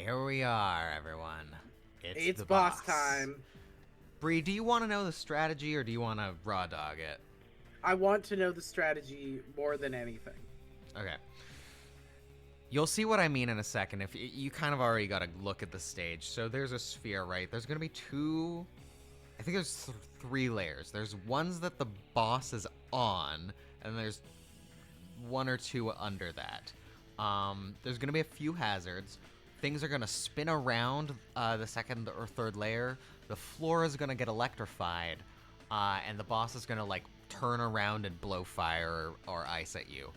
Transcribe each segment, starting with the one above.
Here we are, everyone. It's The boss boss. time. Bree, do you want to know the strategy or do you want to raw dog it? I want to know the strategy more than anything. Okay. You'll see what I mean in a second. If you kind of already got to look at the stage. So there's a sphere, right? There's going to be two. I think there's three layers. There's ones that the boss is on, and there's one or two under that. There's going to be a few hazards. Things are going to spin around the second or third layer. The floor is going to get electrified, and the boss is going to like turn around and blow fire or ice at you.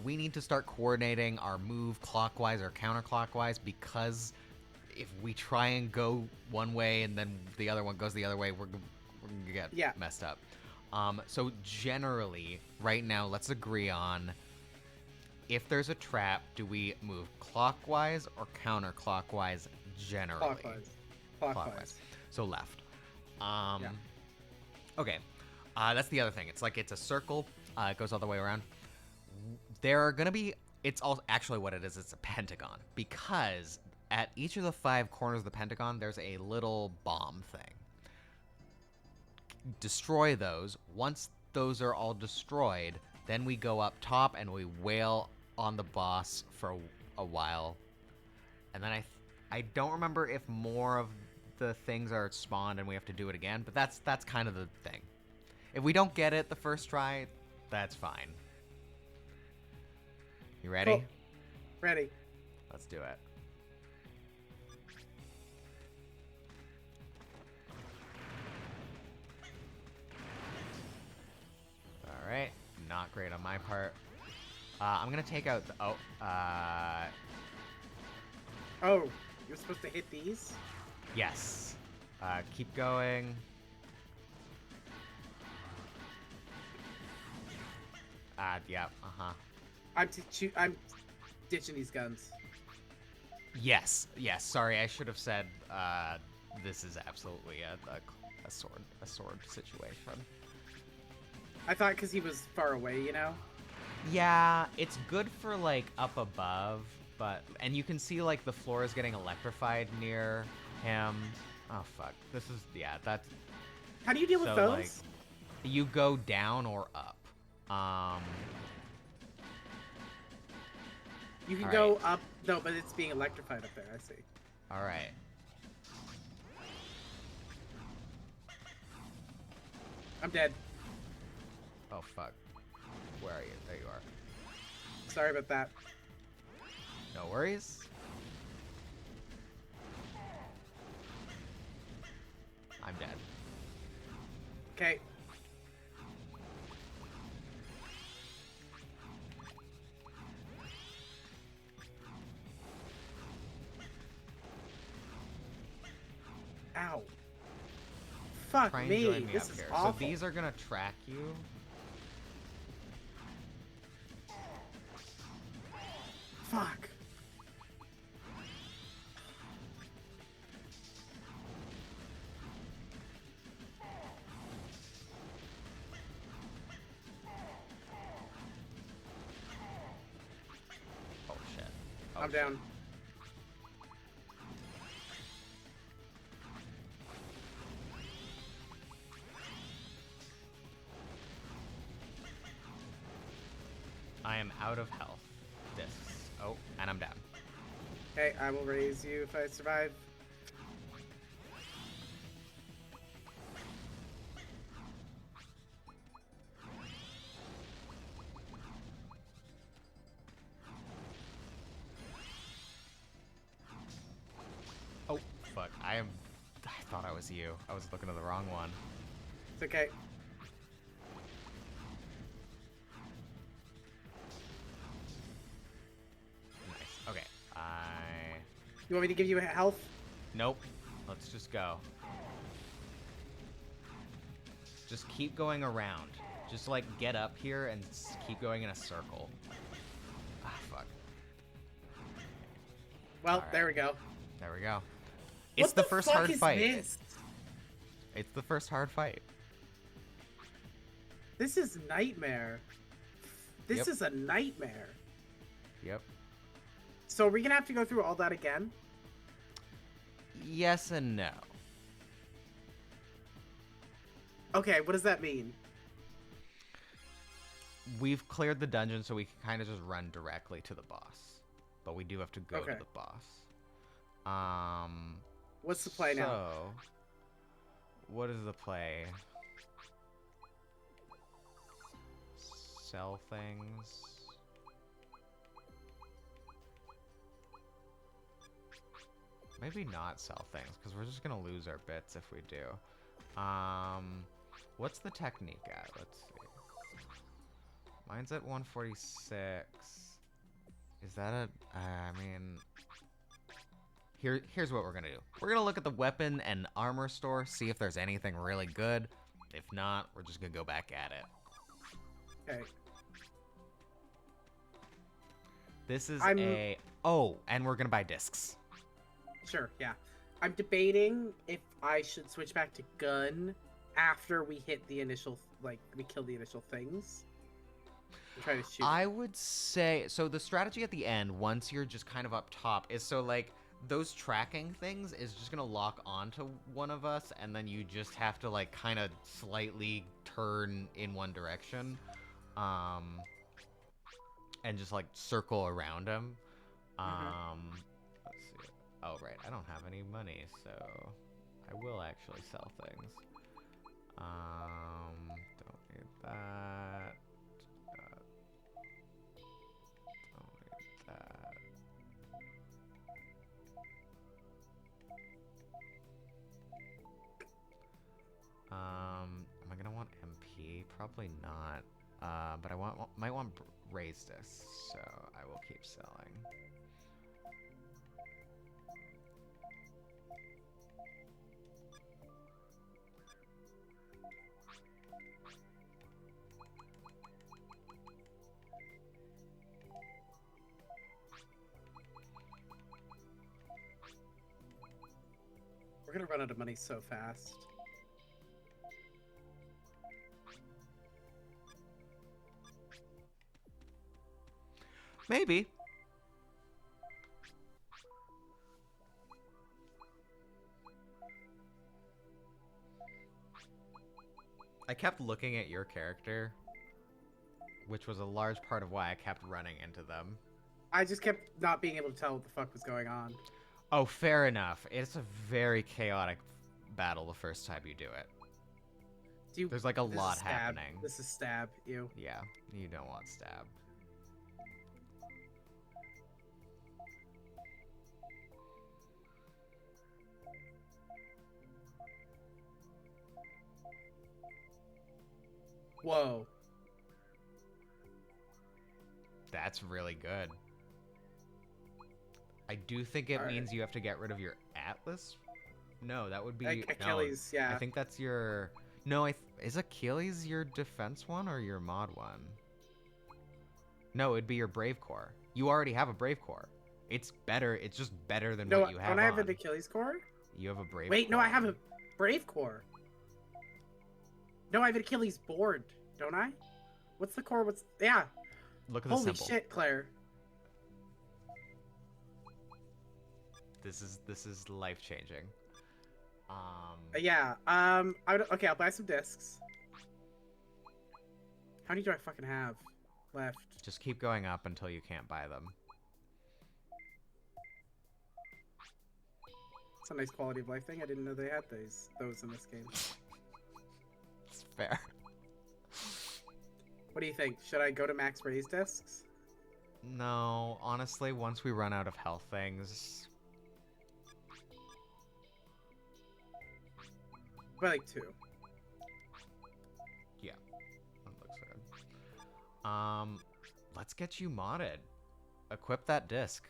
We need to start coordinating our move clockwise or counterclockwise, because if we try and go one way and then the other one goes the other way, we're going to get messed up. So generally, right now, let's agree on, if there's a trap, do we move clockwise or counterclockwise generally? Clockwise. So left. Okay. That's the other thing. It's a circle. It goes all the way around. There are going to be... It's all actually what it is. It's a pentagon. Because at each of the 5 corners of the pentagon, there's a little bomb thing. Destroy those. Once those are all destroyed, then we go up top and we wail on the boss for a while. And then I don't remember if more of the things are spawned and we have to do it again, but that's kind of the thing. If we don't get it the first try, that's fine. You ready? Cool. Ready. Let's do it. All right. Not great on my part. I'm gonna take out the... Oh, you're supposed to hit these? Yes. Keep going. Yeah, I'm ditching these guns. Yes, sorry, I should have said, this is absolutely a sword situation. I thought because he was far away, you know? Yeah, it's good for, like, up above, and you can see, like, the floor is getting electrified near him. Oh, fuck. This is, yeah, that's... How do you deal with those? Like, you go down or up. You can go up, no, but it's being electrified up there, I see. Alright. I'm dead. Oh, fuck. Where are you? There you are. Sorry about that. No worries. I'm dead. Okay. Ow. Fuck Try and me. join me This up is here. awful. So these are gonna track you. Fuck. Oh shit. Oh, I'm down. I am out of health. Discs. Oh, and I'm down. Okay, I will raise you if I survive. Oh, fuck. I thought I was you. I was looking at the wrong one. It's okay. Nice. Okay. You want me to give you a health? Nope. Let's just go. Just keep going around. Just, like, get up here and keep going in a circle. Ah, fuck. Well, All right. there we go. There we go. It's the first fuck hard is fight. This? It's the first hard fight. This is nightmare. This is a nightmare. Yep. So are we gonna have to go through all that again? Yes and no. Okay, what does that mean? We've cleared the dungeon, so we can kind of just run directly to the boss. But we do have to go Okay. to the boss. What's the play now? So, what is the play? Sell things. Maybe not sell things, because we're just gonna lose our bits if we do. What's the technique at? Let's see. Mine's at 146. Is that a... I mean... Here's what we're gonna do. We're gonna look at the weapon and armor store, see if there's anything really good. If not, we're just gonna go back at it. Okay. This is I'm- a... Oh, and we're gonna buy discs. Sure, yeah. I'm debating if I should switch back to gun after we hit the initial, like, we kill the initial things. And try to shoot. I would say... So the strategy at the end, once you're just kind of up top, is so, like... Those tracking things is just gonna lock onto one of us, and then you just have to, like, kind of slightly turn in one direction. And just, like, circle around him. Let's see. Oh, right. I don't have any money, so I will actually sell things. Don't need that. Don't need that. Am I gonna want MP? Probably not. But I might want raise discs, so I will keep selling. We're gonna run out of money so fast. Maybe. I kept looking at your character, which was a large part of why I kept running into them. I just kept not being able to tell what the fuck was going on. Oh, fair enough. It's a very chaotic battle the first time you do it. There's like a This is lot stab. happening. This is stab, you. Yeah, you don't want stab. Whoa. That's really good. I do think it means you have to get rid of your Atlas. No, that would be Achilles. No, yeah. I think that's your. No, is Achilles your defense one or your mod one? No, it'd be your Brave Core. You already have a Brave Core. It's better. It's just better than what you have. Don't I have on. an Achilles core? You have a Brave. Wait, Core no, I have a Brave Core. No, I have an Achilles board, don't I? What's the core? Yeah. Look at the Holy symbol. shit, Claire. This is life changing. Yeah. Okay, I'll buy some discs. How many do I fucking have left? Just keep going up until you can't buy them. It's a nice quality of life thing. I didn't know they had those in this game. It's fair. What do you think? Should I go to max raise discs? No, honestly, once we run out of health things, By like 2. yeah, that looks good. Let's get you modded. Equip that disc.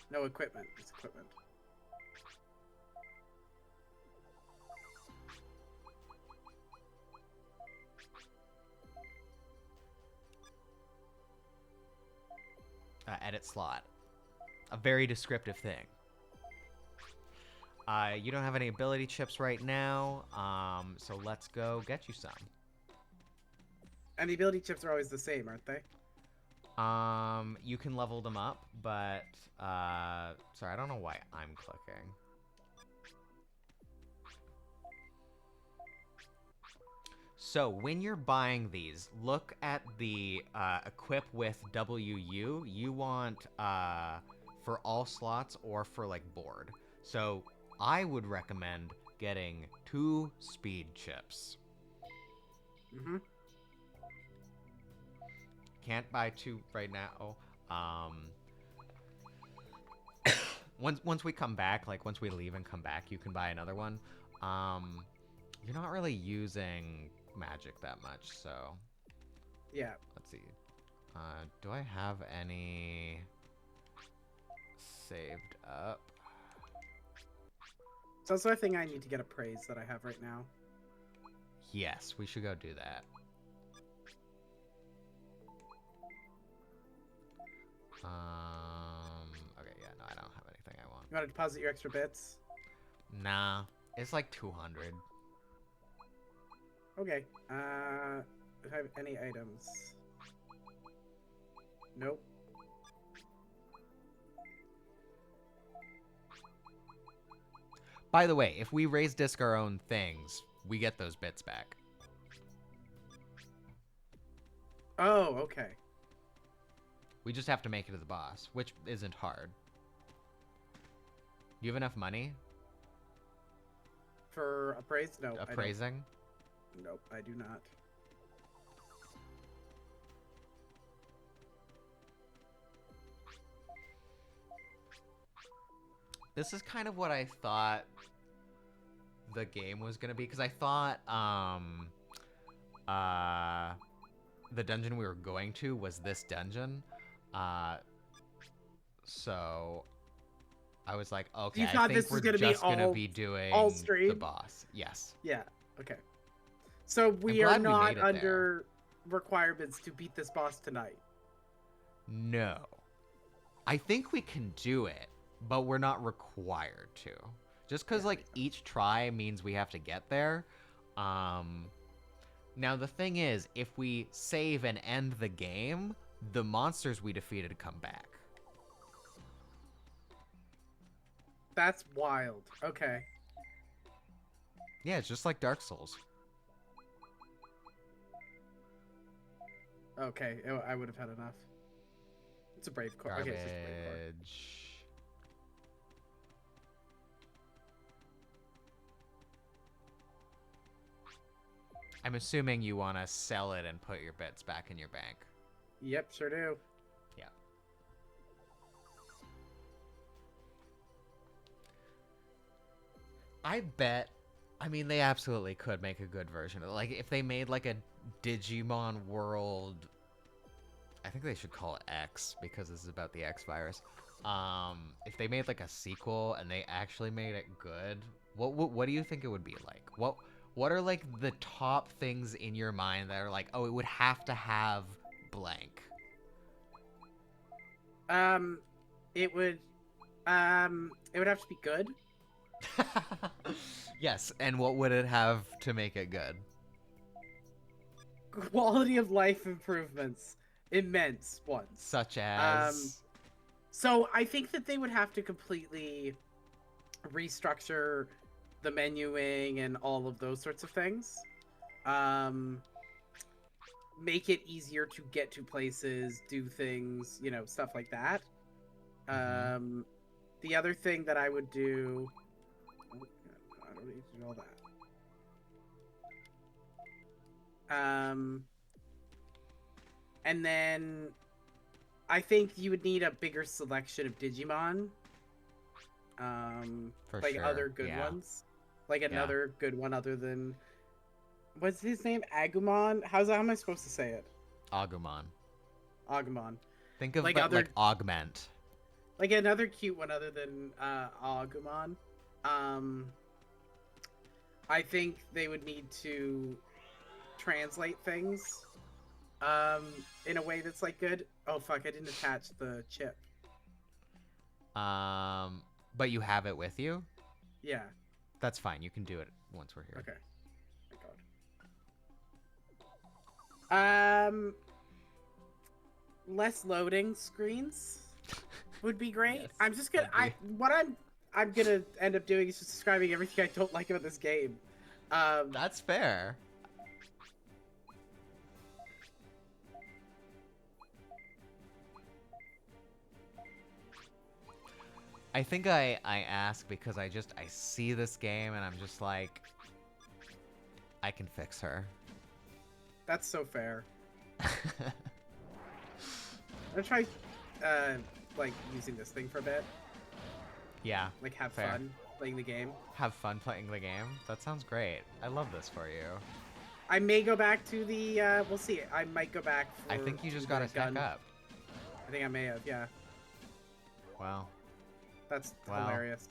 No equipment. It's equipment. Edit slot. A very descriptive thing. You don't have any ability chips right now, so let's go get you some. And the ability chips are always the same, aren't they? You can level them up, but sorry, I don't know why I'm clicking. So when you're buying these, look at the equip with WU. You want for all slots or for like board. So I would recommend getting 2 speed chips. Mm-hmm. Can't buy 2 right now. Once we come back, like once we leave and come back, you can buy another one. You're not really using magic that much, so Yeah. let's see. Do I have any saved up? It's also a thing I need to get appraised that I have right now. Yes, we should go do that. Okay, yeah, no, I don't have anything I want. You want to deposit your extra bits? Nah, it's like 200. Okay. Do I have any items? Nope. By the way, if we raise disc our own things, we get those bits back. Oh, okay. We just have to make it to the boss, which isn't hard. Do you have enough money? For appraised? No. Appraising? Nope, I do not. This is kind of what I thought the game was gonna be, because I thought the dungeon we were going to was this dungeon. So I was like, okay, You I thought think this was we're gonna be just gonna all- be doing all the stream? boss. Yes. Yeah. Okay. So we I'm are glad we not made it under requirements to beat this boss tonight. No. I think we can do it, but we're not required to. Just because, Yeah, like, each try means we have to get there. Now, the thing is, if we save and end the game, the monsters we defeated come back. That's wild. Okay. Yeah, it's just like Dark Souls. Okay. I would have had enough. It's a brave core. Garbage. Okay, it's just a brave core. I'm assuming you want to sell it and put your bits back in your bank. Yep, sure do. Yeah. I bet. I mean, they absolutely could make a good version of it. Like, if they made like a Digimon World, I think they should call it X because this is about the X virus. If they made like a sequel and they actually made it good, what do you think it would be like? What are like the top things in your mind that are like, oh, it would have to have blank? It would have to be good. Yes, and what would it have to make it good? Quality of life improvements. Immense ones. Such as So I think that they would have to completely restructure the menuing and all of those sorts of things. Make it easier to get to places, do things, stuff like that. The other thing that I would do... Oh, I don't need to do all that. And then I think you would need a bigger selection of Digimon. For like sure, other good yeah. ones. Like another good one other than... What's his name? Agumon? How am I supposed to say it? Agumon. Agumon. Think of Like like, other- like augment. Like another cute one other than Agumon. I think they would need to translate things in a way that's like good. Oh fuck, I didn't attach the chip. But you have it with you? Yeah. That's fine. You can do it once we're here. Okay. Thank God. less loading screens would be great. Yes, I'm just gonna that'd I'm gonna end up doing is just describing everything I don't like about this game. That's fair. I think I ask because I see this game and I'm just like, I can fix her. That's so fair. I'm gonna try, like using this thing for a bit. Yeah. Like have fair. fun playing the game. Have fun playing the game. That sounds great. I love this for you. I may go back to the. We'll see. I might go back. I think you just gotta stack up. I think I may have. Yeah. Wow. That's Wow. hilarious.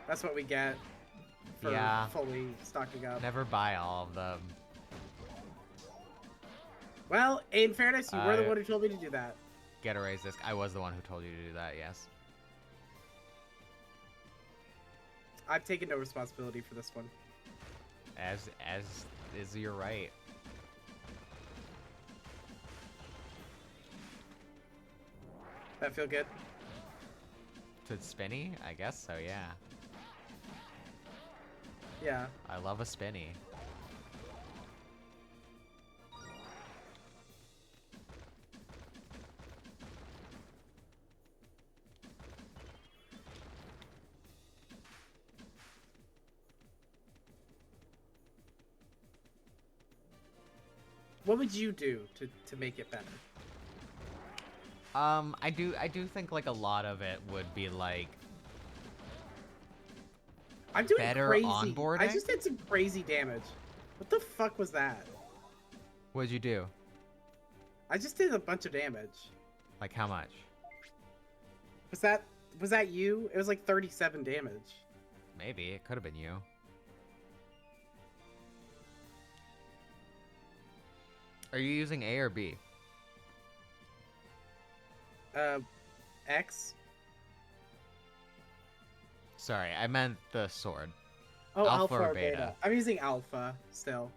That's what we get for fully stocking up. Never buy all of them. Well, in fairness, you were the one who told me to do that. Get a raise disc. I was the one who told you to do that, yes. I've taken no responsibility for this one. As is your right. That feel good? To spinny? I guess so, yeah. Yeah. I love a spinny. What would you do to make it better? I do think like a lot of it would be like I'm doing better crazy. onboarding. I just did some crazy damage. What the fuck was that? What'd you do? I just did a bunch of damage. Like how much? Was that you? It was like 37 damage. Maybe it could have been you. Are you using A or B? X. Sorry, I meant the sword. Oh, Alpha alpha or or beta? beta? I'm using alpha still.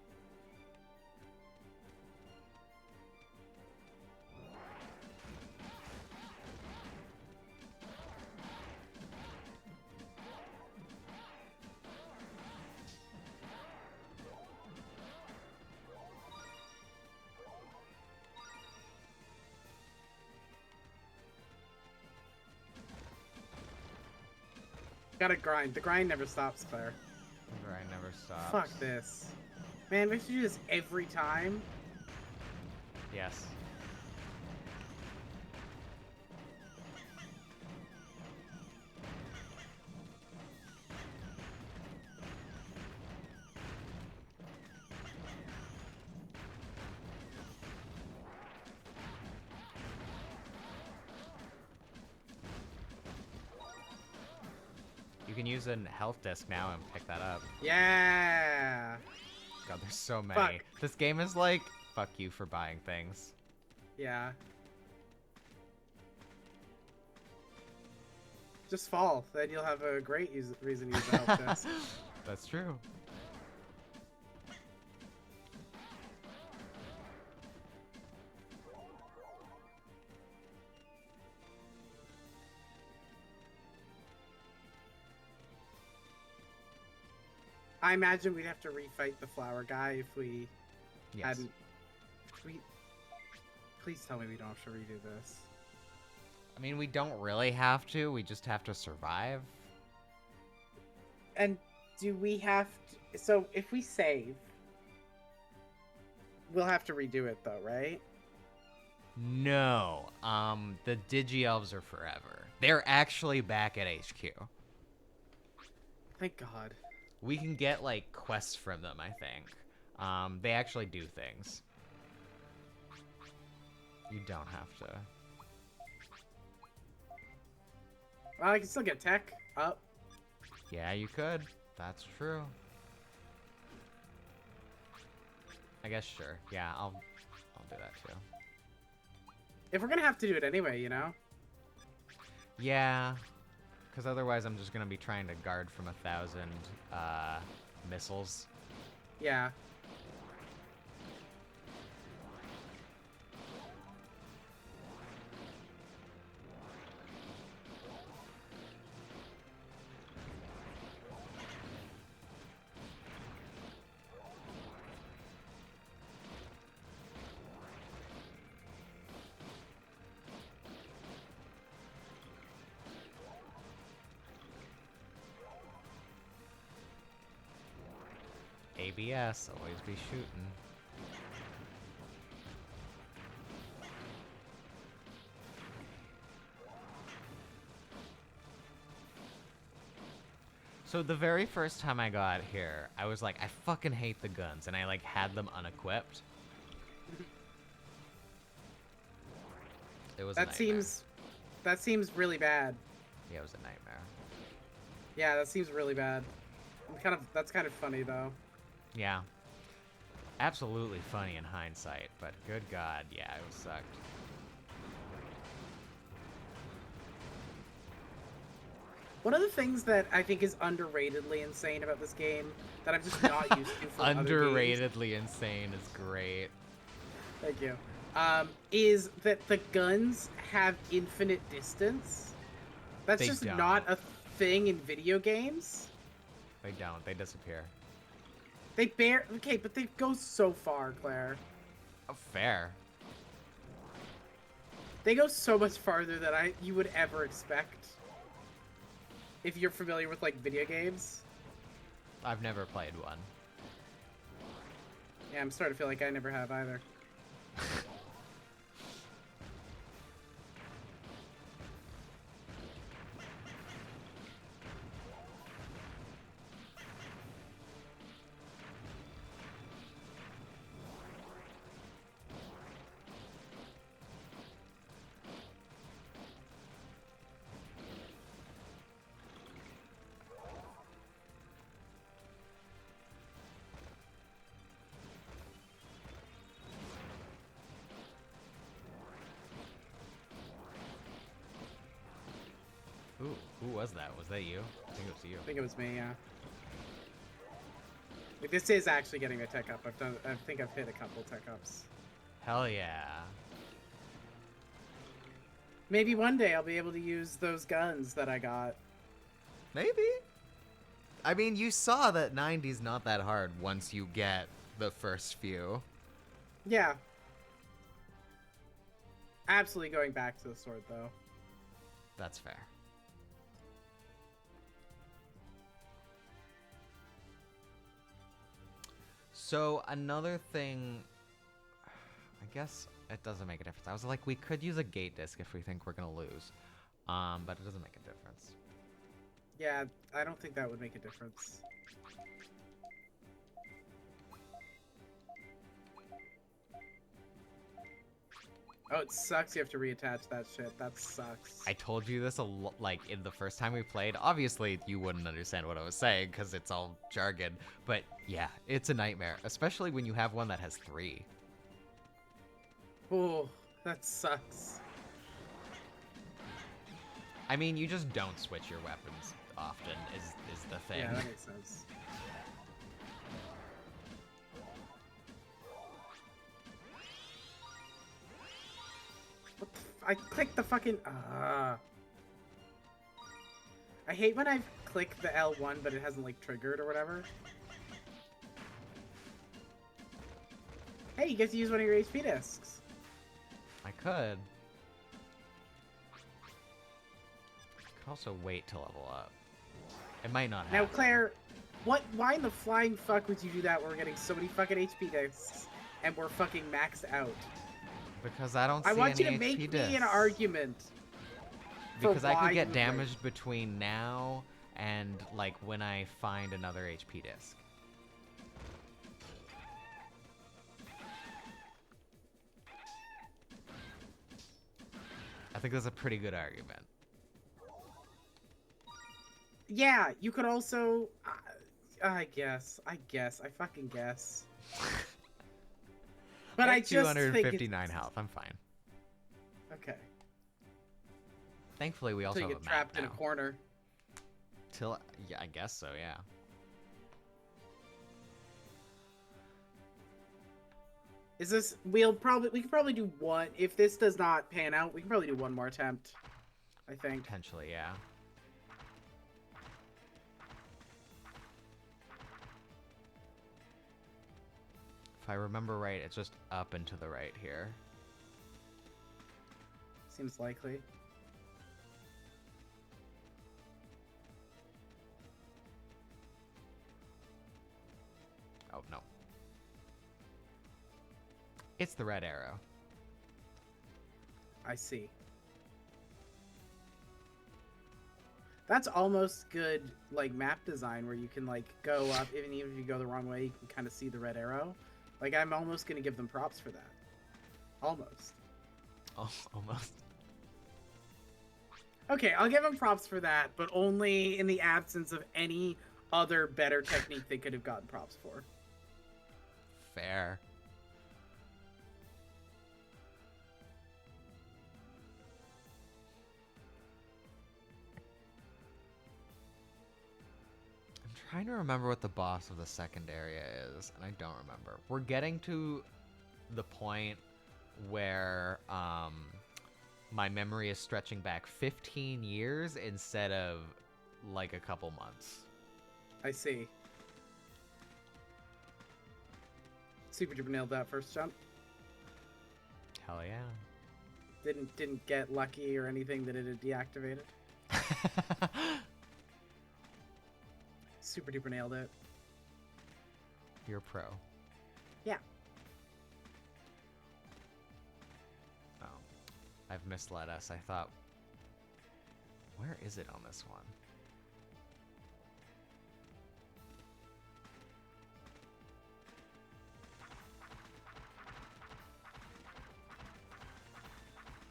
Gotta grind. The grind never stops, Claire. The grind never stops. Fuck this. Man, we have to do this every time. Yes. You can use a health disc now and pick that up. Yeah. God, there's so many. Fuck. This game is like, fuck you for buying things. Yeah. Just fall. Then you'll have a great reason to use the help disc. That's true. I imagine we'd have to refight the flower guy if we Yes. hadn't. Please tell me we don't have to redo this. I mean, we don't really have to. We just have to survive. And do we have to... So if we save, we'll have to redo it though, right? No. The Digi-Elves are forever. They're actually back at HQ. Thank God. We can get, like, quests from them, I think. They actually do things. You don't have to. Well, I can still get tech up. Yeah, you could. That's true. I guess sure. Yeah, I'll do that too. If we're gonna have to do it anyway, you know? Yeah, because otherwise I'm just gonna be trying to guard from 1,000 missiles. Yeah. ABS, always be shooting. So the very first time I got here, I was like, I fucking hate the guns, and I like had them unequipped. It was a nightmare. That seems really bad. Yeah, it was a nightmare. Yeah, that seems really bad. That's kind of funny though. Yeah. Absolutely funny in hindsight, but good God, yeah, it sucked. One of the things that I think is underratedly insane about this game that I'm just not used to from other games. Underratedly insane is great. Thank you. Is that the guns have infinite distance? That's They just don't. not a thing in video games. They don't. They disappear. Okay, but they go so far, Claire. Oh, fair. They go so much farther than you would ever expect. If you're familiar with like video games. I've never played one. Yeah, I'm starting to feel like I never have either. Ooh, who was that? Was that you? I think it was you. I think it was me, yeah. Like, this is actually getting a tech up. I think I've hit a couple tech ups. Hell yeah. Maybe one day I'll be able to use those guns that I got. Maybe. I mean, you saw that 90's not that hard once you get the first few. Yeah. Absolutely going back to the sword, though. That's fair. So another thing, I guess it doesn't make a difference. I was like, we could use a gate disc if we think we're gonna lose, but it doesn't make a difference. Yeah, I don't think that would make a difference. Oh, it sucks you have to reattach that shit. That sucks. I told you this like in the first time we played. Obviously, you wouldn't understand what I was saying because it's all jargon. But yeah, it's a nightmare, especially when you have one that has 3. Oh, that sucks. I mean, you just don't switch your weapons often, is the thing. Yeah, that makes sense. What the I clicked the fucking... I hate when I've clicked the L1, but it hasn't, like, triggered or whatever. Hey, you get to use one of your HP discs. I could. Could also wait to level up. It might not happen. Now, Claire, why in the flying fuck would you do that when we're getting so many fucking HP discs and we're fucking maxed out? Because I don't see I want any you to HP make discs. me an argument. Because I could get you damaged between now and, like, when I find another HP disc. I think that's a pretty good argument. Yeah, you could also... I fucking guess. But I just think 259 health. I'm fine. Okay. Thankfully, we also Until you have get a map trapped in a now. corner. Yeah, I guess so. Yeah. Is this? We could probably do one. If this does not pan out, we can probably do one more attempt. I think. Potentially, yeah. If I remember right, it's just up and to the right here. Seems likely. Oh, no. It's the red arrow. I see. That's almost good, like, map design where you can, like, go up, even if you go the wrong way, you can kind of see the red arrow. Like, I'm almost going to give them props for that. Almost. Oh, almost. Okay, I'll give them props for that, but only in the absence of any other better technique they could have gotten props for. Fair. I'm trying to remember what the boss of the second area is, and I don't remember. We're getting to the point where my memory is stretching back 15 years instead of like a couple months. I see. Super duper nailed that first jump. Hell yeah. Didn't get lucky or anything that it had deactivated. Super duper nailed it. You're a pro. Yeah. Oh, I've misled us. I thought, where is it on this one?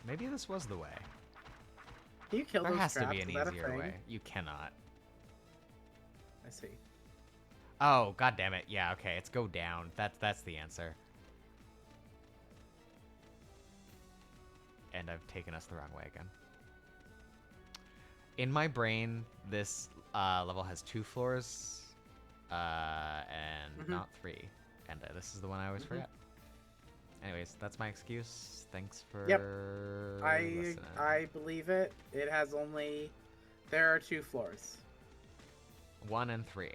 Maybe this was the way. Can you kill There those has to traps? be an Is that a easier thing? way. You cannot. I see. Oh, god damn it. Yeah, okay, it's go down. That's the answer. And I've taken us the wrong way again. In my brain, this level has 2 floors, and not 3. And this is the one I always forget. Anyways, that's my excuse. Thanks for listening. I believe it. It has only... There are 2 floors. 1 and 3.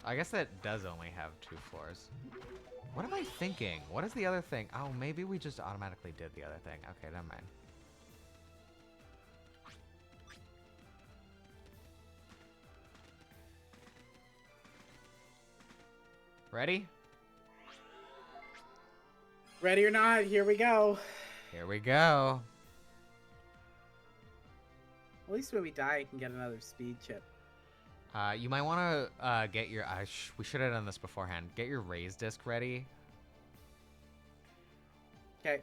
I guess that does only have 2 floors. What am I thinking? What is the other thing? Oh, maybe we just automatically did the other thing. Okay, never mind. Ready? Ready or not, here we go. Here we go. At least when we die, I can get another speed chip. You might want to get your... we should have done this beforehand. Get your raise disc ready. Okay.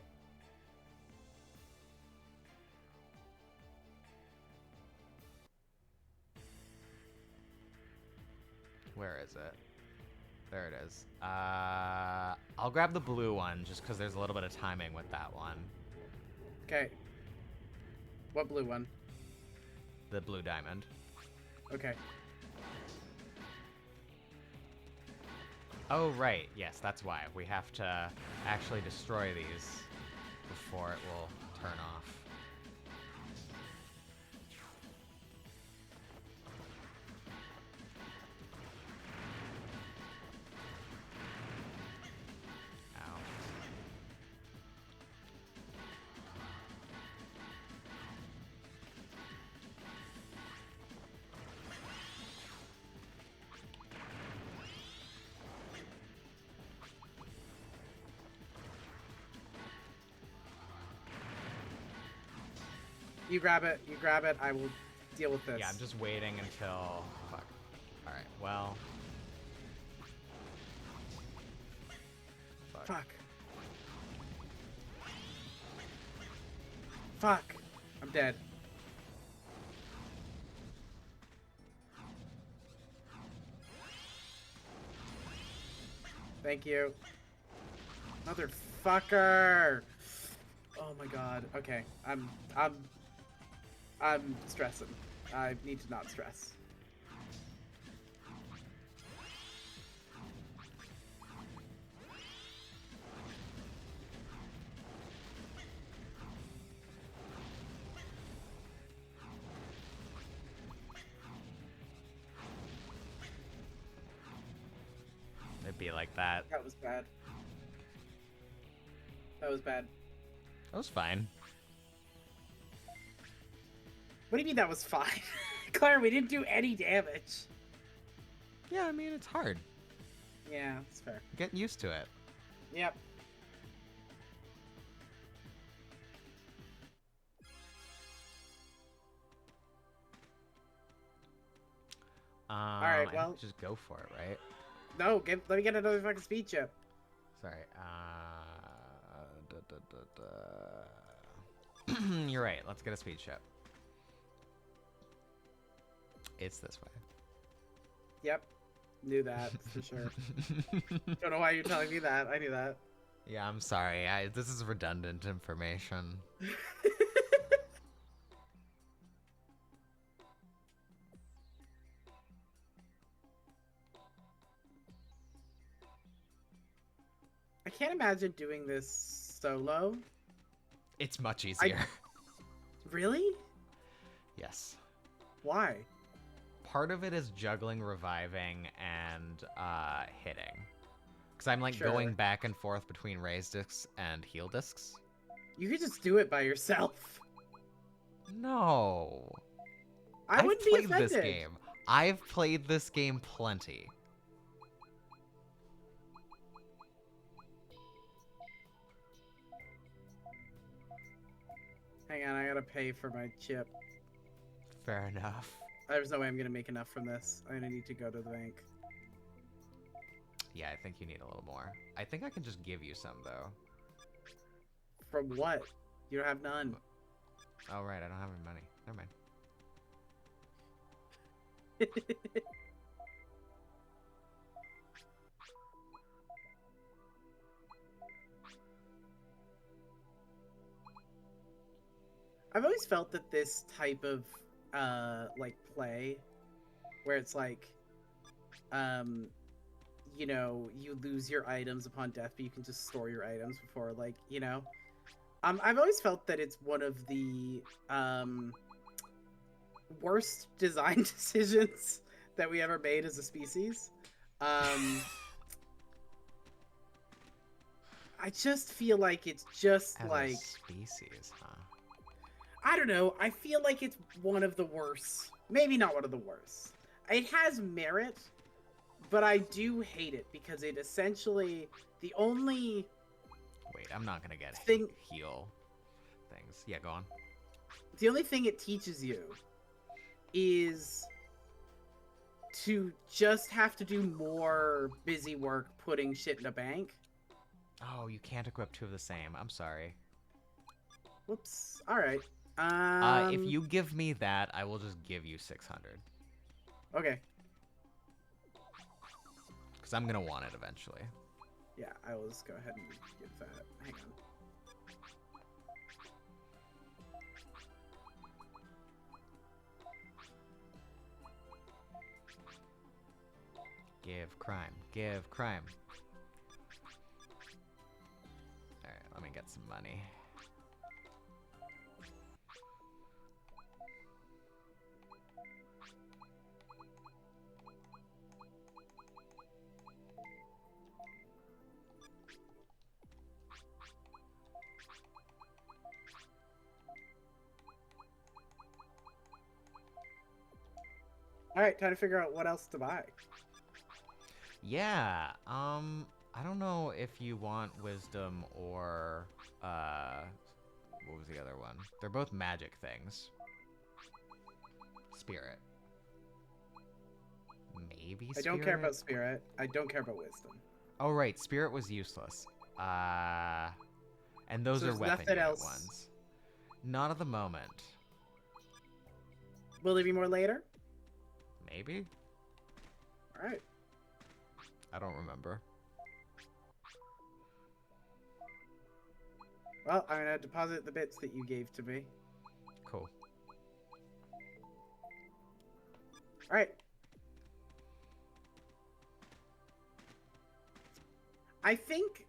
Where is it? There it is. I'll grab the blue one just because there's a little bit of timing with that one. Okay. What blue one? The blue diamond. Okay. Oh, right. Yes, that's why. We have to actually destroy these before it will turn off. Ow. You grab it. You grab it. I will deal with this. Yeah, I'm just waiting until... Fuck. Alright, well... Fuck. Fuck. I'm dead. Thank you. Motherfucker. Oh my god. Okay. I'm stressing. I need to not stress. It'd be like that. That was bad. That was bad. That was fine. What do you mean that was fine? Claire, we didn't do any damage. Yeah, I mean, it's hard. Yeah, that's fair. Get used to it. Yep. Alright, I well. think just go for it, right? No, let me get another fucking speed chip. Sorry. You're right. Let's get a speed chip. It's this way. Yep. Knew that for sure. Don't know why you're telling me that. I knew that. Yeah, I'm sorry. This is redundant information. I can't imagine doing this solo. It's much easier. Really? Yes. Why? Part of it is juggling, reviving, and hitting. Because I'm like going back and forth between raise discs and heal discs. You could just do it by yourself. No. I wouldn't be offended. This game. I've played this game plenty. Hang on, I gotta pay for my chip. Fair enough. There's no way I'm gonna make enough from this. I'm gonna need to go to the bank. Yeah, I think you need a little more. I think I can just give you some, though. From what? You don't have none. Oh, right, I don't have any money. Never mind. I've always felt that this type of like play where it's like you know, you lose your items upon death, but you can just store your items before, like, you know, I've always felt that it's one of the worst design decisions that we ever made as a species. I just feel like it's just as like a species, huh? I don't know. I feel like it's one of the worst. Maybe not one of the worst. It has merit, but I do hate it because it essentially the only. Wait, I'm not gonna get heal things. Yeah, go on. The only thing it teaches you is to just have to do more busy work putting shit in a bank. Oh, you can't equip two of the same. I'm sorry. Whoops. All right. If you give me that, I will just give you 600. Okay. Because I'm gonna want it eventually. Yeah, I will just go ahead and give that. Hang on. Give crime. Give crime. Alright, let me get some money. All right, time to figure out what else to buy. Yeah, I don't know if you want wisdom or, what was the other one? They're both magic things. Spirit. Maybe spirit? I don't care about spirit. I don't care about wisdom. Oh, right, spirit was useless. And those So are weapon nothing unit else. ones. Not at the moment. Will there be more later? Maybe? All right. I don't remember. Well, I'm gonna deposit the bits that you gave to me. Cool. All right. I think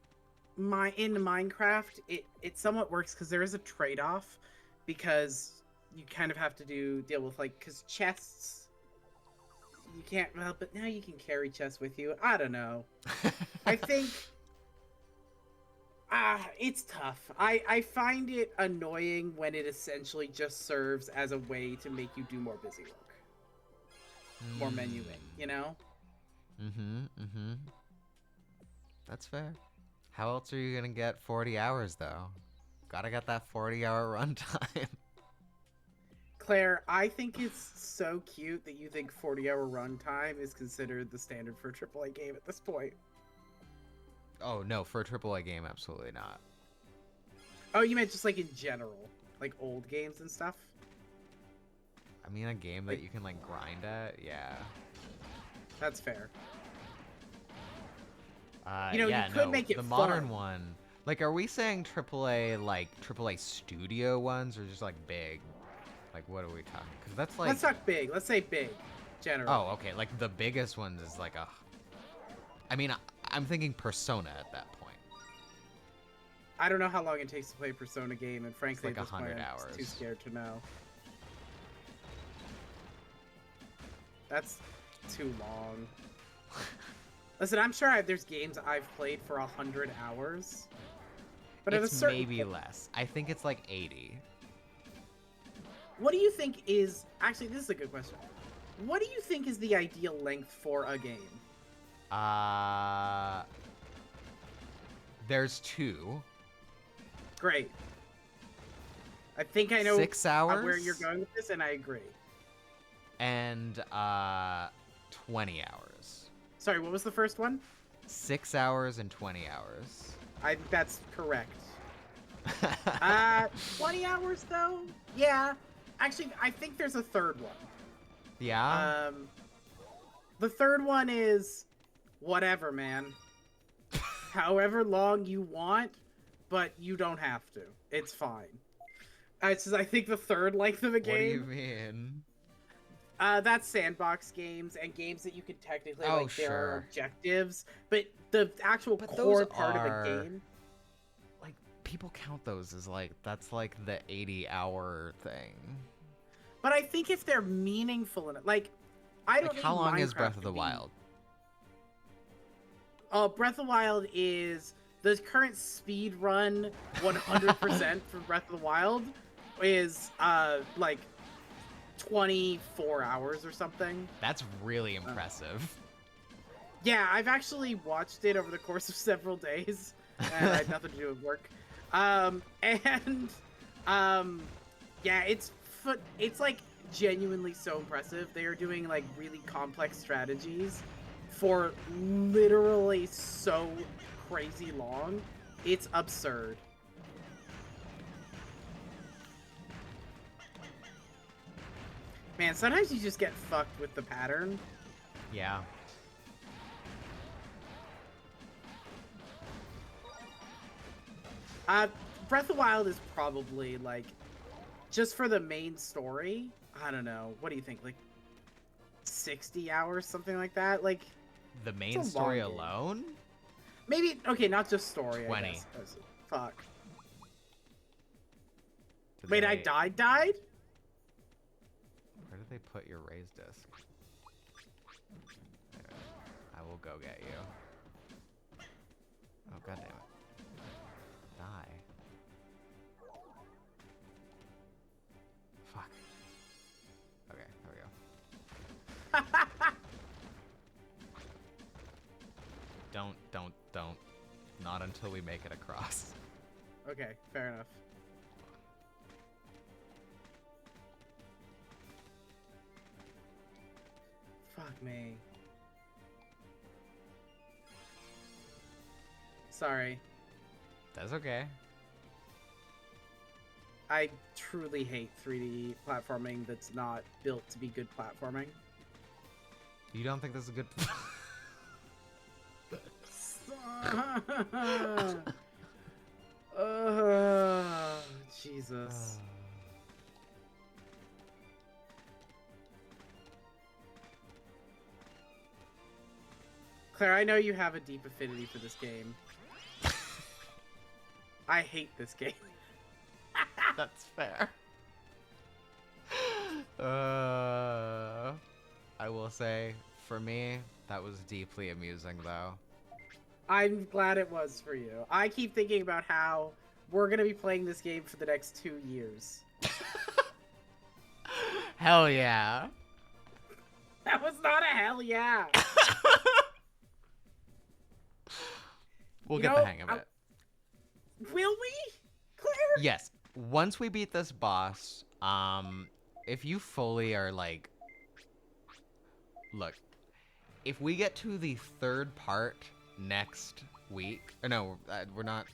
in Minecraft it somewhat works because there is a trade-off because you kind of have to deal with like because chests you can't but now you can carry chests with you. I don't know. I think it's tough. I find it annoying when it essentially just serves as a way to make you do more busy work. more menuing, you know? Mm-hmm. That's fair. How else are you gonna get 40 hours though? Gotta get that 40-hour runtime. Claire, I think it's so cute that you think 40-hour runtime is considered the standard for a AAA game at this point. Oh no, for a AAA game, absolutely not. Oh, you meant just like in general, like old games and stuff? I mean, a game that Like- you can like grind at, yeah. That's fair. Uh, You know, yeah, you could no, make it the modern fun. one. Like, are we saying AAA like AAA studio ones, or just like big? Like, what are we talking? Because that's like. Let's talk big. Let's say big, general. Oh, okay. Like the biggest ones is like a. I mean, I'm thinking Persona at that point. I don't know how long it takes to play a Persona game, and frankly, like at this point, 100 I'm just too hours. scared to know. That's too long. Listen, I'm sure there's games I've played for 100 hours, but at a It's certain maybe point, less. I think it's like 80. what do you think is actually? This is a good question. What do you think is the ideal length for a game? There's two. Great. I think I know 6 hours. where you're going with this, and I agree. And 20 hours. Sorry, what was the first one? 6 hours and 20 hours. That's correct. 20 hours though? Yeah. Actually, I think there's a third one. Yeah. The third one is whatever, man. However long you want, but you don't have to. It's fine. It's just, I think the third length of a game. What do you mean? That's sandbox games and games that you can technically Oh, like there are sure. objectives, but the actual But core those part of are- a game. Like, people count those as like, that's like the 80-hour thing. But I think if they're meaningful enough, like I don't Like, need how long is Minecraft Breath of to the be- Wild? Breath of the Wild is the current speed run 100% for Breath of the Wild is like 24 hours or something. That's really impressive. Yeah, I've actually watched it over the course of several days, and I had nothing to do with work. Yeah, it's like genuinely so impressive. They are doing like really complex strategies for literally so crazy long. It's absurd. Man, sometimes you just get fucked with the pattern. Yeah. Breath of the Wild is probably like just for the main story. I don't know. What do you think? Like 60 hours, something like that? Like The main long story game. alone? maybe okay, not just story. 20. I guess. Fuck. Did Wait, I they- died? Where did they put your raised disc? Anyway, I will go get you. Oh, god damn it. Die. Fuck. Okay, there we go. Don't. Not until we make it across. Okay, fair enough. Fuck me. Sorry. That's okay. I truly hate 3D platforming that's not built to be good platforming. You don't think this is a good... Jesus. Claire, I know you have a deep affinity for this game. I hate this game. That's fair. I will say, for me, that was deeply amusing, though. I'm glad it was for you. I keep thinking about how we're going to be playing this game for the next 2 years. Hell yeah. That was not a hell yeah. We'll You get know, the hang of it. Will we, Claire? Yes. Once we beat this boss, if you fully are like, look, if we get to the third part next week, or no, we're not.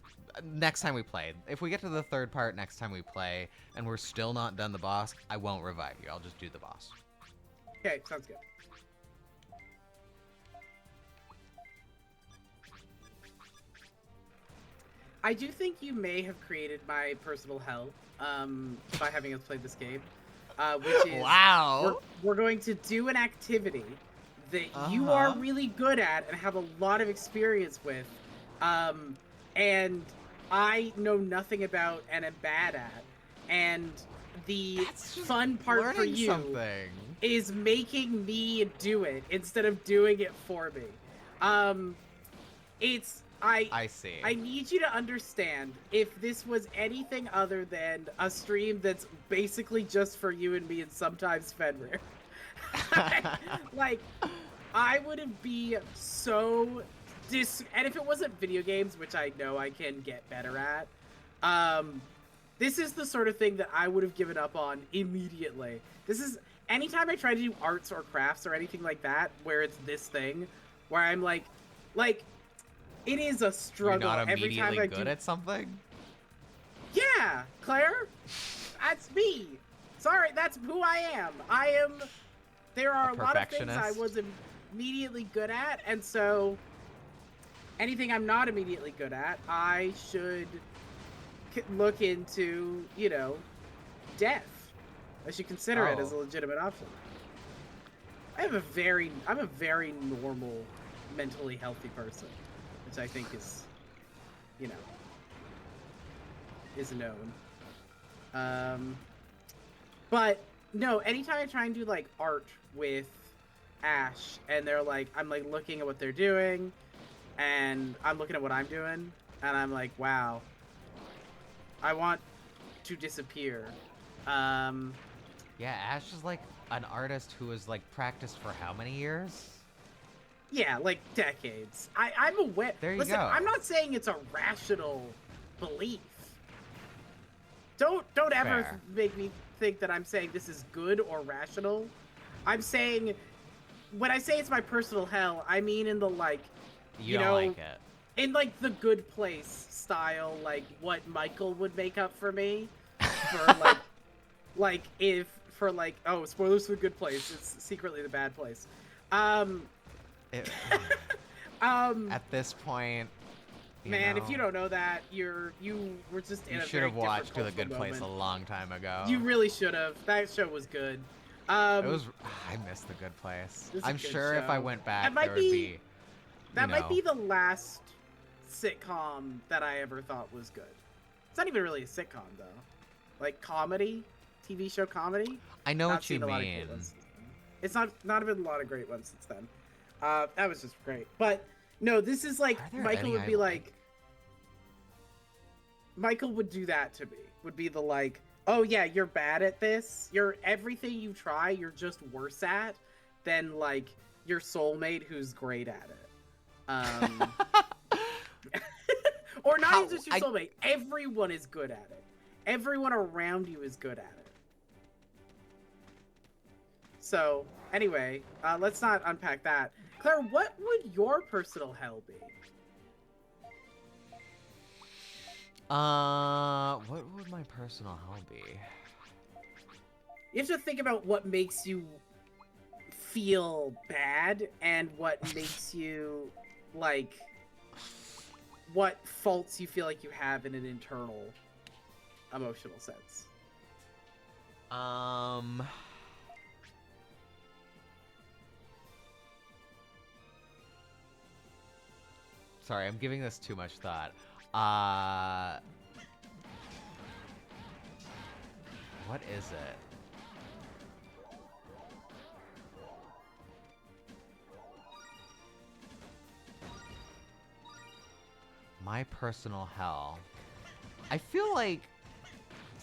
Next time we play, if we get to the third part next time we play, and we're still not done the boss, I won't revive you. I'll just do the boss. Okay, sounds good. I do think you may have created my personal hell by having us play this game, which is Wow. we're going to do an activity that you are really good at and have a lot of experience with, and I know nothing about and am bad at, and the fun part for you is making me do it instead of doing it for me. I see. I need you to understand, if this was anything other than a stream that's basically just for you and me and sometimes Fenrir, like, I would be so and if it wasn't video games, which I know I can get better at, this is the sort of thing that I would have given up on immediately. This is anytime I try to do arts or crafts or anything like that, where it's this thing, where I'm like, it is a struggle. You're not every time I good at something? Yeah, Claire, that's me. Sorry, that's who I am. There are a lot of things I was immediately good at, and so anything I'm not immediately good at, I should look into, death. I should consider it as a legitimate option. I'm a very normal, mentally healthy person, which I think is, is known. But no, anytime I try and do like art with Ash, and I'm like looking at what they're doing, and I'm looking at what I'm doing, and I'm like, wow, I want to disappear. Yeah, Ash is like an artist who has like practiced for how many years? Yeah, like decades. I'm aware. There you Listen, go. I'm not saying it's a rational belief. Don't ever make me think that I'm saying this is good or rational. I'm saying, when I say it's my personal hell, I mean in the you don't like it. In like the Good Place style, like what Michael would make up for me, for oh, spoilers for The Good Place. It's secretly the bad place. At this point, man, if you don't know that, you were just in a very different cultural moment. You should have watched The Good Place a long time ago. You really should have. That show was good. I missed The Good Place. I'm sure if I went back, there would be. That might be the last sitcom that I ever thought was good. It's not even really a sitcom though. Like comedy, TV show comedy. I know what you mean. It's not been a lot of great ones since then. That was just great. But no, this is like Michael would be like. Michael would do that to me. Would be the like, oh yeah, you're bad at this. Everything you try, you're just worse at than like your soulmate who's great at it. Or not even just your soulmate. Everyone is good at it. Everyone around you is good at it. So anyway, let's not unpack that. Claire, what would your personal hell be? What would my personal hell be? You have to think about what makes you feel bad and what makes you, like, what faults you feel like you have in an internal emotional sense. Sorry, I'm giving this too much thought. What is it? My personal hell. I feel like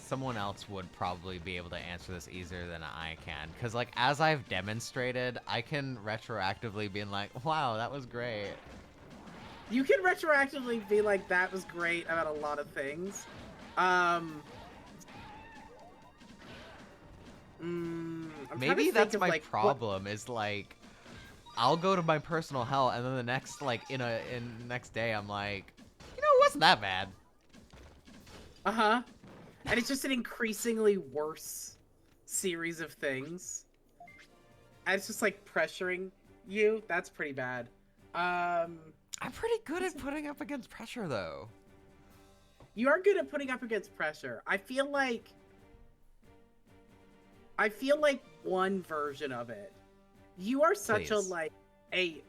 someone else would probably be able to answer this easier than I can. Because, like, as I've demonstrated, I can retroactively be like, wow, that was great. You can retroactively be like, that was great about a lot of things. I'm Maybe that's my like, problem, is, like, I'll go to my personal hell, and then the next, like, in the next day, I'm like, you know, it wasn't that bad. Uh-huh. And it's just an increasingly worse series of things. And it's just, like, pressuring you. That's pretty bad. I'm pretty good at putting up against pressure, though. You are good at putting up against pressure. I feel like one version of it. You are such a, Please. like, a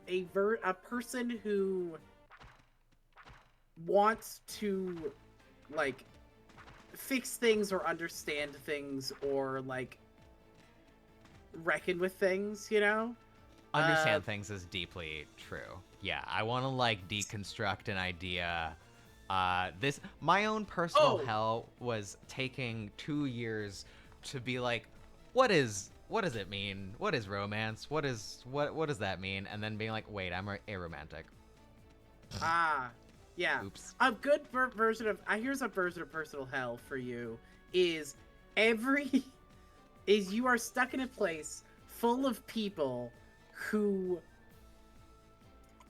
person who wants to, like, fix things or understand things or, like, reckon with things, you know? Understand things is deeply true. Yeah, I want to, like, deconstruct an idea. My own personal hell was taking 2 years to be like, what does it mean? What is romance? What does that mean? And then being like, wait, I'm aromantic. Yeah. Oops. A good version of here's a version of personal hell for you is you are stuck in a place full of people who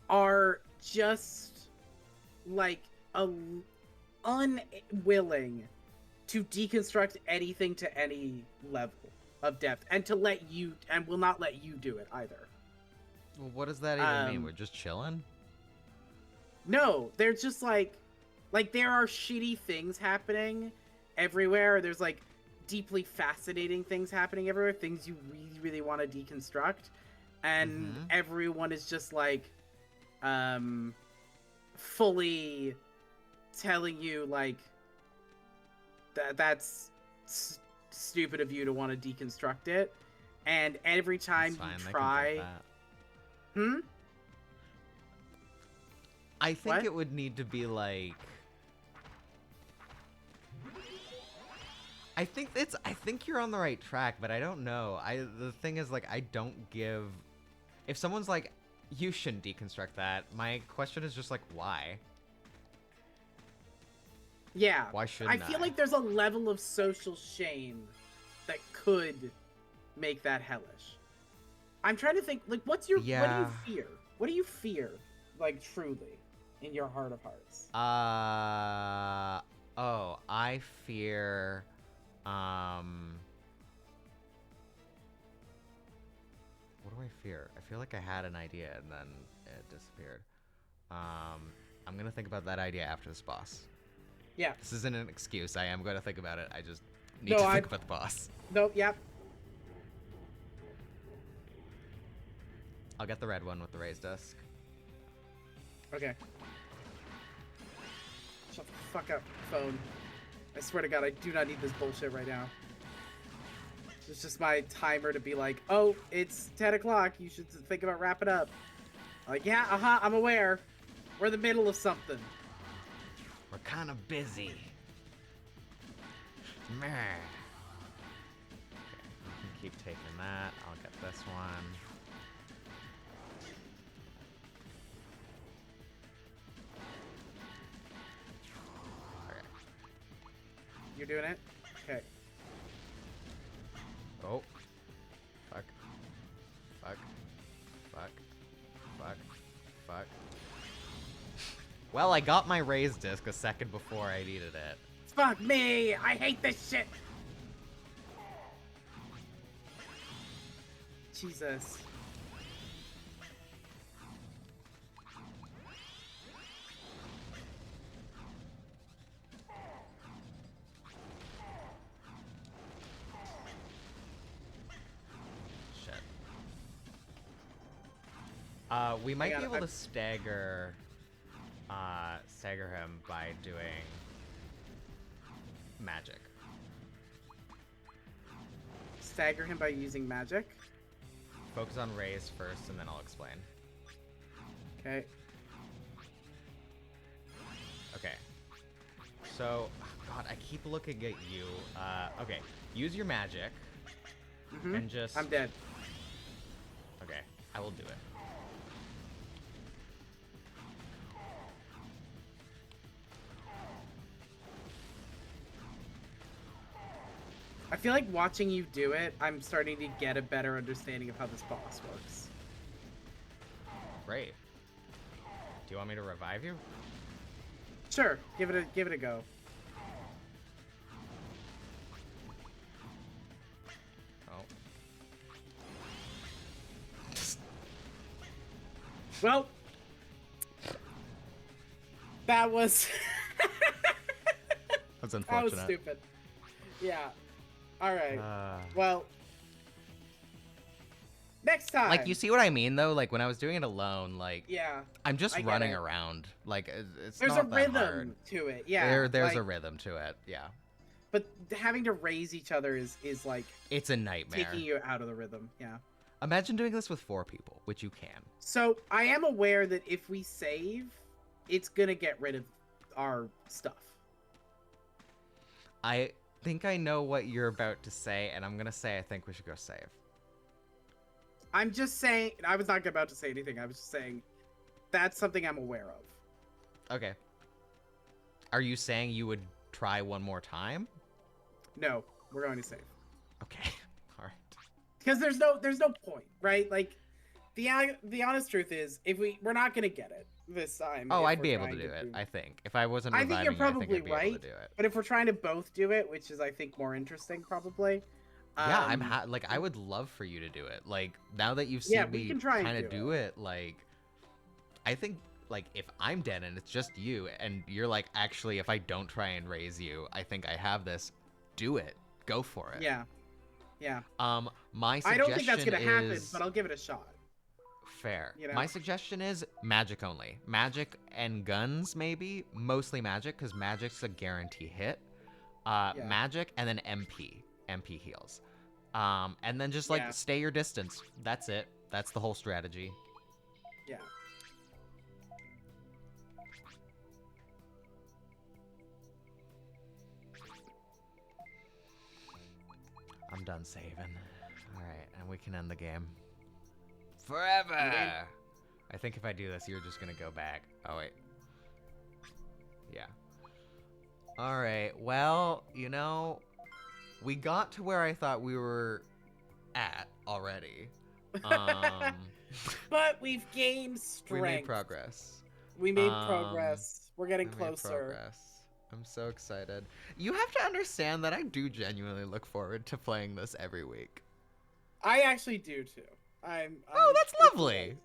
are just, like, unwilling to deconstruct anything to any level of depth and will not let you do it either. Well, what does that even mean? We're just chilling? No, they're just like there are shitty things happening everywhere. There's, like, deeply fascinating things happening everywhere, things you really, really want to deconstruct. And everyone is just, like, fully telling you, like, that's stupid of you to want to deconstruct it. And every time you try... I think it would need to be, like... I think you're on the right track, but I don't know. The thing is, like, I don't give... If someone's like, you shouldn't deconstruct that, my question is just like, why? Yeah. Why shouldn't I? I feel like there's a level of social shame that could make that hellish. I'm trying to think, like, what do you fear? What do you fear, like, truly, in your heart of hearts? I fear, what do I fear? I feel like I had an idea and then it disappeared. I'm gonna think about that idea after this boss. Yeah. This isn't an excuse. I am going to think about it. I just need to think about the boss. Nope, yep. I'll get the red one with the raised disc. Okay. Shut the fuck up, phone. I swear to God, I do not need this bullshit right now. It's just my timer to be like, oh, it's 10 o'clock. You should think about wrapping up. Like, yeah, I'm aware. We're in the middle of something. We're kind of busy. Meh. Okay, you can keep taking that. I'll get this one. Okay. You're doing it? Okay. Oh. Fuck. Fuck. Fuck. Fuck. Fuck. Well, I got my raised disc a second before I needed it. Fuck me! I hate this shit! Jesus. Shit. We might be able to stagger him by doing magic. Stagger him by using magic? Focus on raise first, and then I'll explain. Okay. Okay. So, oh God, I keep looking at you. Okay. Use your magic. And just... I'm dead. Okay, I will do it. I feel like watching you do it, I'm starting to get a better understanding of how this boss works. Great. Do you want me to revive you? Sure, give it a go. Oh. Well, that was That's that unfortunate. was stupid. Yeah. All right. Uh, Well, next time. Like, you see what I mean, though? Like, when I was doing it alone, like, Yeah. I'm just I get running it. around. Like, it's There's not a that rhythm hard. to it. Yeah. There's like, a rhythm to it. Yeah. But having to raise each other is like It's a nightmare. taking you out of the rhythm. Yeah. Imagine doing this with 4 people, which you can. So I am aware that if we save, it's gonna get rid of our stuff. I think I know what you're about to say, and I'm gonna say I think we should go save. I'm just saying. I was not about to say anything. I was just saying that's something I'm aware of. Okay. Are you saying you would try one more time? No, we're going to save. Okay. All right. Because there's no point, right? Like, the honest truth is, if we're not gonna get it this time. Oh, if I'd we're be able to trying do it. I think if I wasn't I reviving think you're you, I think probably I'd be right. able to do it. But if we're trying to both do it, which is I think more interesting, probably. Yeah, like I would love for you to do it. Like now that you've seen we me can try and kind of do do it, like I think like if I'm dead and it's just you, and you're like, actually, if I don't try and raise you, I think I have this. Do it. Go for it. Yeah. Yeah. My suggestion I don't think that's gonna happen, is... but I'll give it a shot. Fair. You know? My suggestion is magic only. Magic and guns, maybe. Mostly magic, because magic's a guarantee hit. Magic and then MP. MP heals. And then just, like, stay your distance. That's it. That's the whole strategy. Yeah. I'm done saving. Alright, and we can end the game. Forever! I think if I do this, you're just gonna go back. Oh, wait. Yeah. Alright, well, you know, we got to where I thought we were at already. But we've gained strength. We made progress. We made progress. We're getting We made closer. progress. I'm so excited. You have to understand that I do genuinely look forward to playing this every week. I actually do too. Oh, that's lovely.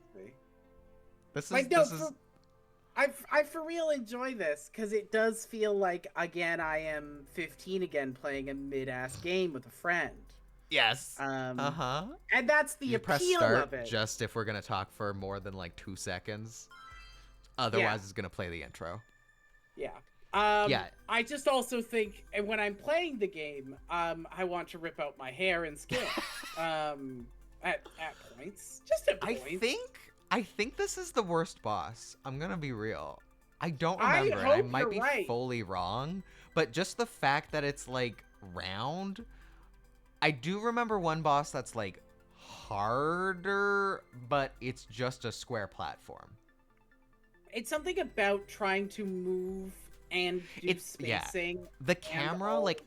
This is like, this is. I for real enjoy this because it does feel like again I am 15 again playing a mid-ass game with a friend. Yes. And that's the you appeal press start of it. just if we're gonna talk for more than like 2 seconds. Otherwise, it's gonna play the intro. Yeah. Yeah. I just also think, and when I'm playing the game, I want to rip out my hair and skin. At points, just at points. I think this is the worst boss. I'm gonna be real. I don't remember. I hope I might you're be right. fully wrong, but just the fact that it's like round. I do remember one boss that's like harder, but it's just a square platform. It's something about trying to move and do spacing. Yeah. The camera, like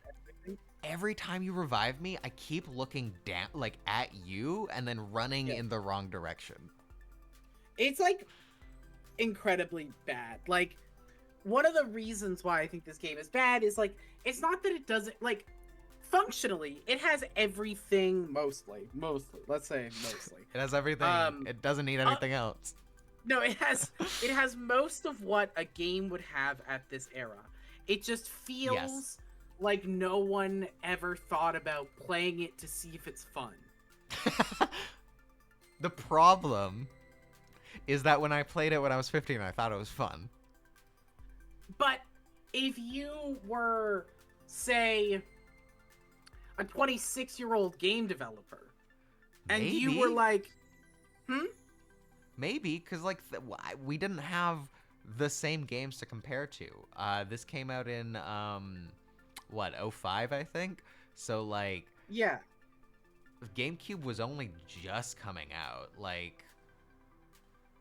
every time you revive me, I keep looking down, like at you, and then running in the wrong direction. It's like incredibly bad. Like one of the reasons why I think this game is bad is like it's not that it doesn't like functionally it has everything mostly let's say mostly It has everything. It doesn't need anything else. No, it has most of what a game would have at this era. It just feels like no one ever thought about playing it to see if it's fun. The problem is that when I played it when I was 15, I thought it was fun. But if you were, say, a 26-year-old game developer, and you were like, Maybe, because like we didn't have the same games to compare to. This came out in what, '05, I think. So like Yeah. GameCube was only just coming out, like,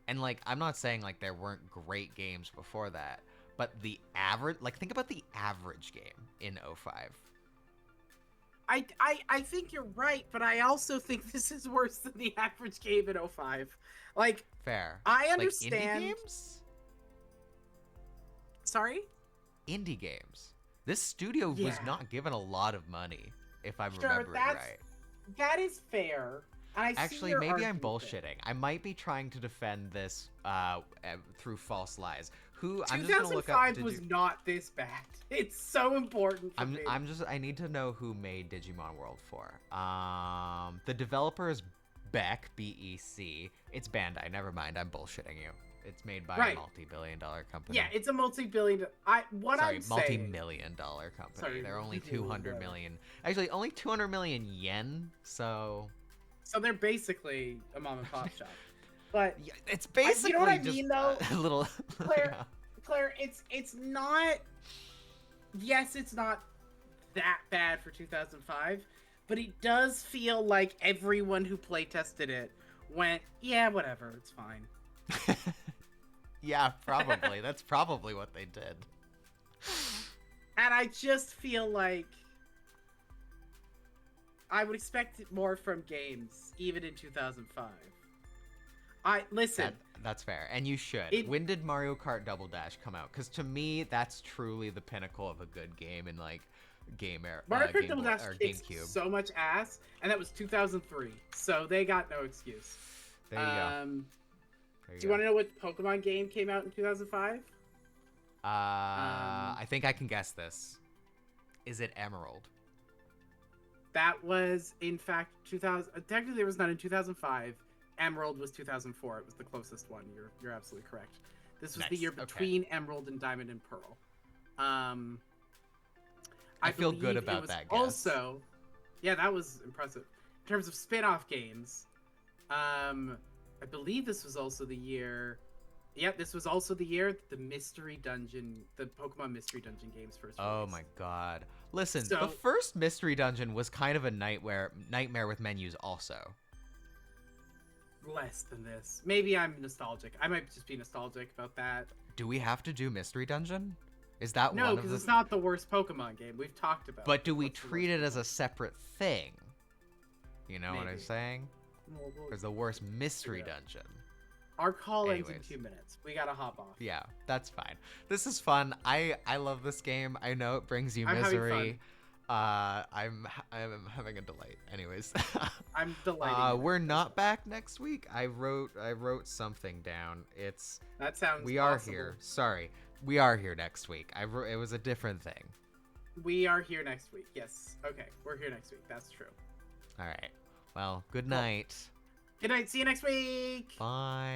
and like I'm not saying like there weren't great games before that, but the average, like, think about the average game in '05. I think you're right, but I also think this is worse than the average game in '05. Like, Fair. I Like understand. indie games? Sorry? Indie games. This studio was Yeah. not given a lot lot of money, if I'm Sure, remembering that's right. that is fair. And I see Actually, your maybe I'm argument there. bullshitting. I might be trying to defend this through false lies. I'm just gonna look up. 2005 was not this bad. It's so important for me. I need to know who made Digimon World for. The developer is Beck, B-E-C. It's Bandai. Never mind. I'm bullshitting you. It's made by a multi-billion-dollar company. Yeah, it's a multi-billion. I'm saying. Multi-million-dollar company. Sorry, They're only multi-billion, 200 whatever. million. Actually, only 200 million yen. So So they're basically a mom and pop shop. But yeah, it's basically you know what I just mean, though? a little. Claire, Yeah. Claire, it's not. Yes, it's not that bad for 2005, but it does feel like everyone who play tested it went, yeah, whatever, it's fine. Yeah, probably. That's probably what they did. And I just feel like I would expect it more from games, even in 2005. Listen. That's fair, and you should. When did Mario Kart Double Dash come out? Because to me, that's truly the pinnacle of a good game in like game era. Mario Kart Double Dash kicks GameCube. so much ass, and that was 2003, so they got no excuse. There you go. Do you want to know what Pokemon game came out in 2005? I think I can guess this. Is it Emerald? That was, in fact, 2000. Technically, it was not in 2005. Emerald was 2004. It was the closest one. You're absolutely correct. This was the year between Emerald and Diamond and Pearl. I feel good about that guess. Also, yeah, that was impressive. In terms of spin-off games, I believe this was also the year. Yep, this was also the year the Pokemon Mystery Dungeon games first released. Oh my god. Listen, the first Mystery Dungeon was kind of a nightmare with menus also. Less than this. Maybe I'm nostalgic. I might just be nostalgic about that. Do we have to do Mystery Dungeon? Is that no? Because it's not the worst Pokemon game we've talked about. But do we treat it as a separate thing? You know what I'm saying? There's the worst Mystery Dungeon. Our call ends in 2 minutes. We gotta hop off. Yeah, that's fine. This is fun. I love this game. I know it brings you misery. I'm having a delight. Anyways, I'm delighted. We're not back next week. I wrote something down. That sounds. We are here. Sorry, we are here next week. It was a different thing. We are here next week. Yes. Okay, we're here next week. That's true. All right. Well, good night. Good night. See you next week. Bye.